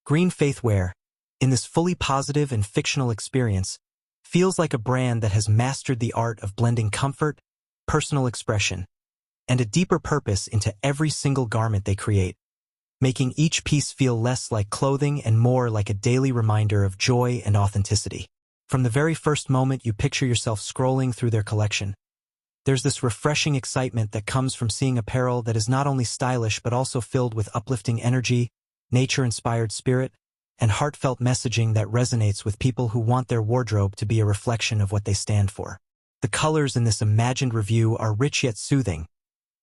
Green Faith Wear, in this fully positive and fictional experience, feels like a brand that has mastered the art of blending comfort, personal expression, and a deeper purpose into every single garment they create, making each piece feel less like clothing and more like a daily reminder of joy and authenticity. From the very first moment you picture yourself scrolling through their collection, there's this refreshing excitement that comes from seeing apparel that is not only stylish but also filled with uplifting energy, nature-inspired spirit, and heartfelt messaging that resonates with people who want their wardrobe to be a reflection of what they stand for. The colors in this imagined review are rich yet soothing,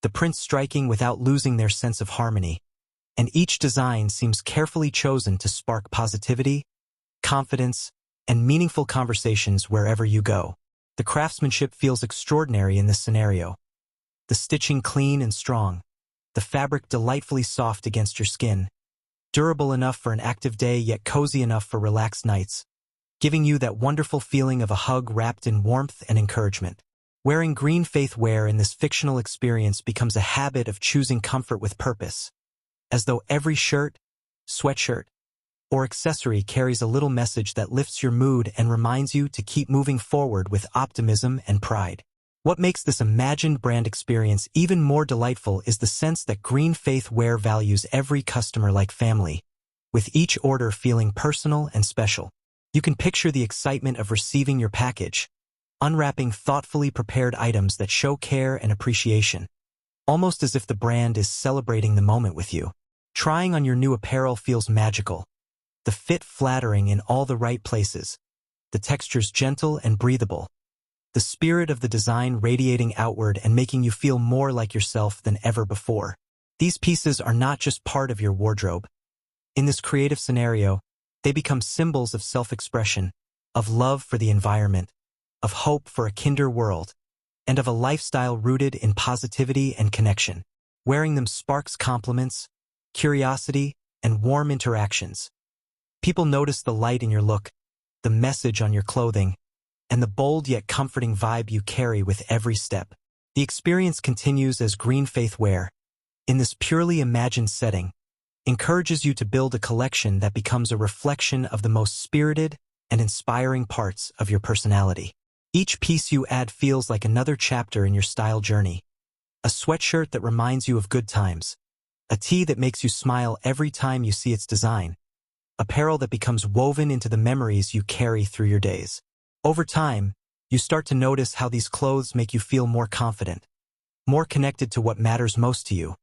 the prints striking without losing their sense of harmony, and each design seems carefully chosen to spark positivity, confidence, and meaningful conversations wherever you go. The craftsmanship feels extraordinary in this scenario. The stitching clean and strong, the fabric delightfully soft against your skin, durable enough for an active day yet cozy enough for relaxed nights, giving you that wonderful feeling of a hug wrapped in warmth and encouragement. Wearing Green Faith Wear in this fictional experience becomes a habit of choosing comfort with purpose, as though every shirt, sweatshirt, or accessory carries a little message that lifts your mood and reminds you to keep moving forward with optimism and pride. What makes this imagined brand experience even more delightful is the sense that Green Faith Wear values every customer like family, with each order feeling personal and special. You can picture the excitement of receiving your package, unwrapping thoughtfully prepared items that show care and appreciation, almost as if the brand is celebrating the moment with you. Trying on your new apparel feels magical, the fit flattering in all the right places, the textures gentle and breathable, the spirit of the design radiating outward and making you feel more like yourself than ever before. These pieces are not just part of your wardrobe. In this creative scenario, they become symbols of self-expression, of love for the environment, of hope for a kinder world, and of a lifestyle rooted in positivity and connection. Wearing them sparks compliments, curiosity, and warm interactions. People notice the light in your look, the message on your clothing, and the bold yet comforting vibe you carry with every step. The experience continues as Green Faith Wear, in this purely imagined setting, encourages you to build a collection that becomes a reflection of the most spirited and inspiring parts of your personality. Each piece you add feels like another chapter in your style journey. A sweatshirt that reminds you of good times, a tee that makes you smile every time you see its design, apparel that becomes woven into the memories you carry through your days. Over time, you start to notice how these clothes make you feel more confident, more connected to what matters most to you,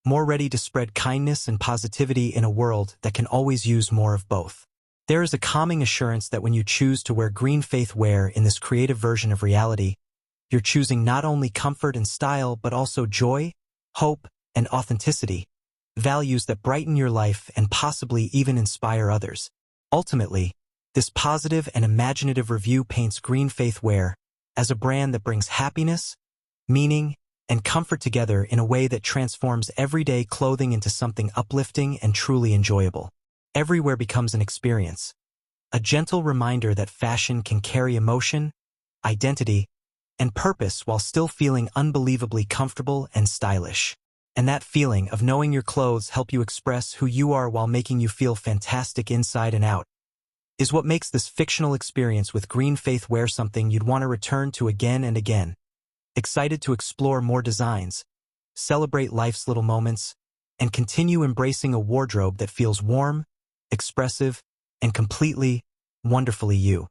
more ready to spread kindness and positivity in a world that can always use more of both. There is a calming assurance that when you choose to wear Green Faith Wear in this creative version of reality, you're choosing not only comfort and style but also joy, hope, and authenticity, values that brighten your life and possibly even inspire others. Ultimately, this positive and imaginative review paints Green Faith Wear as a brand that brings happiness, meaning, and comfort together in a way that transforms everyday clothing into something uplifting and truly enjoyable. Everywhere becomes an experience, a gentle reminder that fashion can carry emotion, identity, and purpose while still feeling unbelievably comfortable and stylish. And that feeling of knowing your clothes help you express who you are while making you feel fantastic inside and out is what makes this fictional experience with Green Faith Wear something you'd want to return to again and again. Excited to explore more designs, celebrate life's little moments, and continue embracing a wardrobe that feels warm, expressive, and completely, wonderfully you.